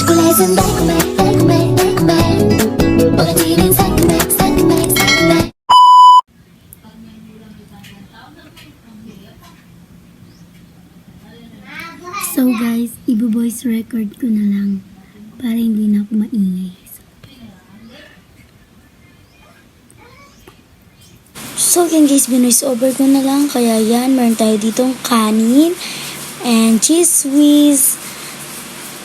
초콜릿은 달콤해 달콤해 달콤해 오렌지는 상큼해 상큼해 상큼해. So guys, ibo-voice record ko na lang para hindi na ako maingay. So yan guys, binoise over ko na lang. Kaya yan, meron tayo ditong kanin and cheese whiz.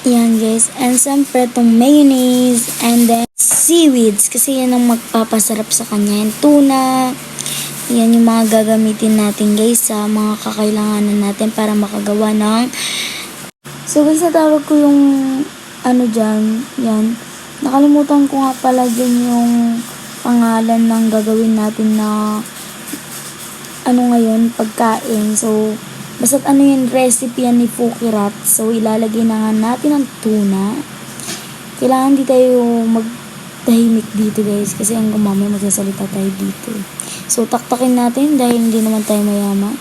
Yan guys, and siyempre itong mayonnaise and then seaweeds kasi yan ang magpapasarap sa kanya. Yung tuna, yan yung mga gagamitin natin guys sa mga kakailanganan natin para makagawa ng. So guys, natawag ko yung ano dyan, yan. Nakalimutan ko nga pala dyan yung pangalan ng gagawin natin na ano ngayon, pagkain. So, basta't ano yung recipe yan ni Fukirat. So, ilalagay na nga natin ang tuna. Kailangan di tayo magtahimik dito guys kasi ang gumamay magsasalita tayo dito. So, taktakin natin dahil hindi naman tayo mayaman.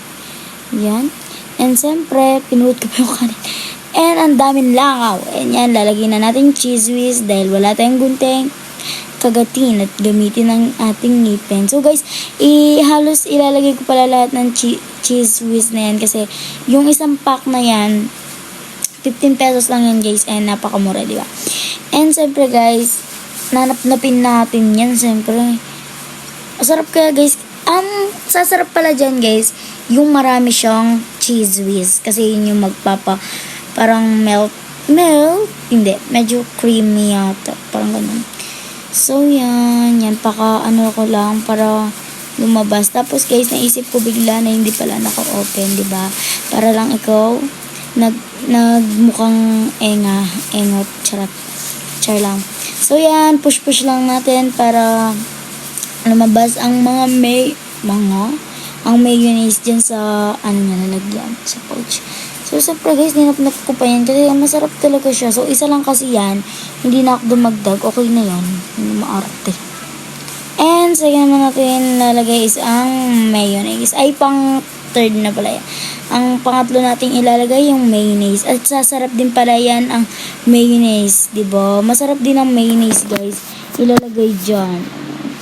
Yan. And siyempre, pinuhot ko pa yung kanin. And ang daming langaw. And yan, lalagyan na natin cheese whiz dahil wala tayong gunting kagatin at gamitin ang ating ngipin. So guys, halos ilalagay ko pala lahat ng cheese whiz na yan kasi yung isang pack na yan 15 pesos lang yan guys and napakamura, di ba? And siyempre guys, nanap-napin natin yan siyempre. Masarap kaya guys. Ang sasarap pala dyan guys, yung marami siyang cheese whiz kasi yun yung magpapa parang melt, hindi, medyo creamy yata, parang ganun. So, yan ano ko lang para lumabas. Tapos, guys, naisip ko bigla na hindi pala naka-open, di ba? Para lang ikaw, nagmukhang engot, char lang. So, yan, push lang natin para lumabas ang mga ang mayonnaise dyan sa, ano na nalagyan, sa pouch. So, siyempre guys, ninapnap ko pa yan kasi masarap talaga siya. So, isa lang kasi yan. Hindi na ako dumagdag. Okay na yan. Hindi maarte. And, second naman natin lalagay is ang mayonnaise. Ay, pang third na pala yan. Ang pangatlo nating ilalagay yung mayonnaise. At sasarap din pala yan ang mayonnaise. Diba? Masarap din ang mayonnaise guys. Ilalagay dyan.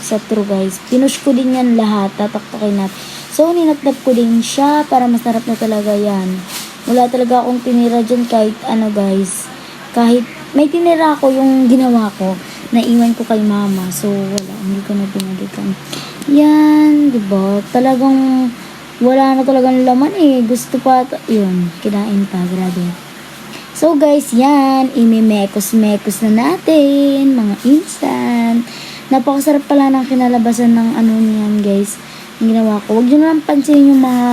Sa true guys. Pinush ko din yan lahat. Tataktakin natin. So, ninapnap ko din siya para masarap na talaga yan. Wala talaga akong tinira dyan kahit ano guys. Kahit may tinira ako yung ginawa ko. Naiwan ko kay mama. So wala. Hindi ko na pinalikan. Yan. Diba? Talagang wala na talagang laman eh. Gusto pa. Yun. Kinain pa. Grabe. So guys yan. Imimekos-mekos na natin. Mga instant. Napakasarap pala ng kinalabasan ng ano niyan guys. Yung ginawa ko. Huwag nyo na lang pansinin yung mga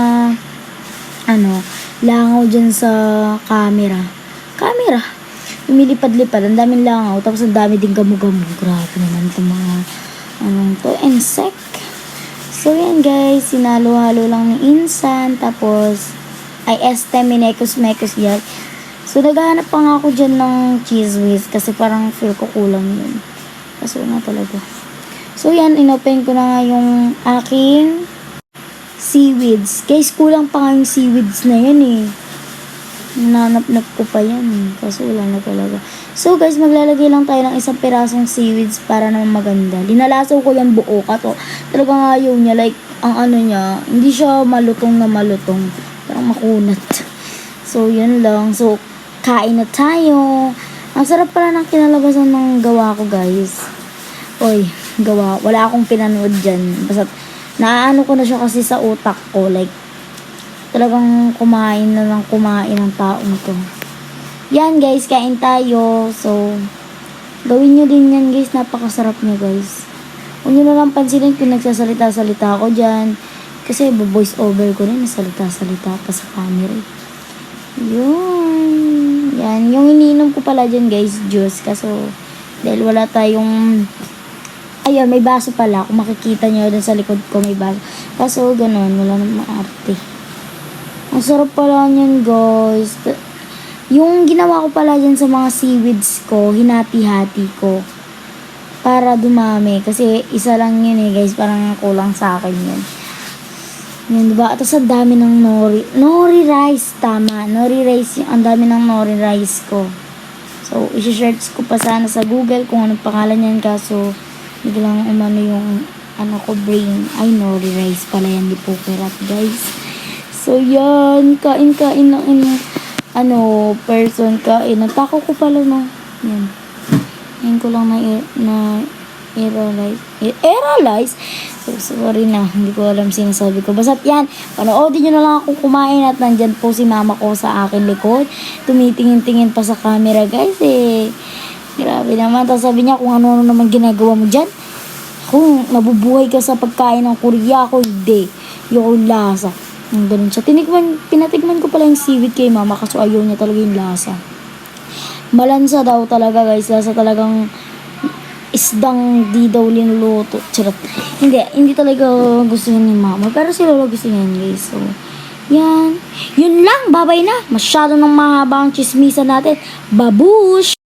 langaw dyan sa camera. Lumilipad-lipad. Ang daming langaw. Tapos ang dami din gamu-gamu. Grabe naman itong mga insect. So yan guys. Sinalo-halo lang ng insan. Tapos minekos-mekos yan. So naghahanap pa nga ako dyan ng cheese whiz. Kasi parang feel ko kulang yun. Kaso nga talaga. So yan. Inopen ko na nga yung aking seaweeds. Guys, kulang pa nga yung seaweeds na yan eh. Nanap-nap ko pa yan eh. Kaso wala na talaga. So guys, maglalagay lang tayo ng isang pirasong seaweeds para naman maganda. Linalasaw ko yung buo kato. Talagang ayaw niya. Like, ang ano niya, hindi siya malutong na malutong. Parang makunat. So, yun lang. So, kain na tayo. Ang sarap pala ng kinalabasan ng gawa ko guys. Oy, gawa. Wala akong pinanood dyan. Basta naano ko na siya kasi sa utak ko. Like, talagang kumain ng taong to. Yan guys, kain tayo. So, gawin nyo din yan guys. Napakasarap niya guys. Huwag nyo na lang pansinin kung nagsasalita-salita ako dyan. Kasi voice over ko rin. Nasalita-salita pa sa camera. Yun. Yan. Yung iniinom ko pala dyan guys, juice. Kaso, dahil wala tayong ayun, may baso pala. Kung makikita nyo dun sa likod ko, may baso. Kaso, ganun. Wala nang maarte. Ang sarap pala niyan, guys. Yung ginawa ko pala dyan sa mga seaweeds ko, hinati-hati ko. Para dumami. Kasi isa lang yun eh, guys. Parang kulang sa akin yun. Yan, diba? Tapos ang dami ng nori rice. Tama. Nori rice. Ang dami ng nori rice ko. So, isi-search ko pa sana sa Google kung anong pangalan niyan, kaso biglang umano yung ko brain. Ay, nori rice pala yan, di po perat, guys. So, yan. Kain-kain ng person. Kain. Nagtako ko pala, no. Yan. Yan ko lang na aerolize. So, sorry na. Hindi ko alam sinasabi ko. Basta't yan. Panoodin nyo na lang ako kumain at nandyan po si mama ko sa akin likod. Tumitingin-tingin pa sa camera, guys, eh. Grabe naman. Tapos sabi niya kung ano-ano naman ginagawa mo dyan. Kung nabubuhay ka sa pagkain ng Korea, ako hindi. Yung lasa. Ganun siya. Pinatikman ko pala yung seaweed kay mama kaso ayaw niya talaga yung lasa. Malansa daw talaga, guys. Lasa talagang isdang di daw linuluto. Charot. Hindi talaga gusto ni mama. Pero si Lolo gusto niyan, guys. So, yan. Yun lang. Babay na. Masyado nang mahaba ang chismisan natin. Babush!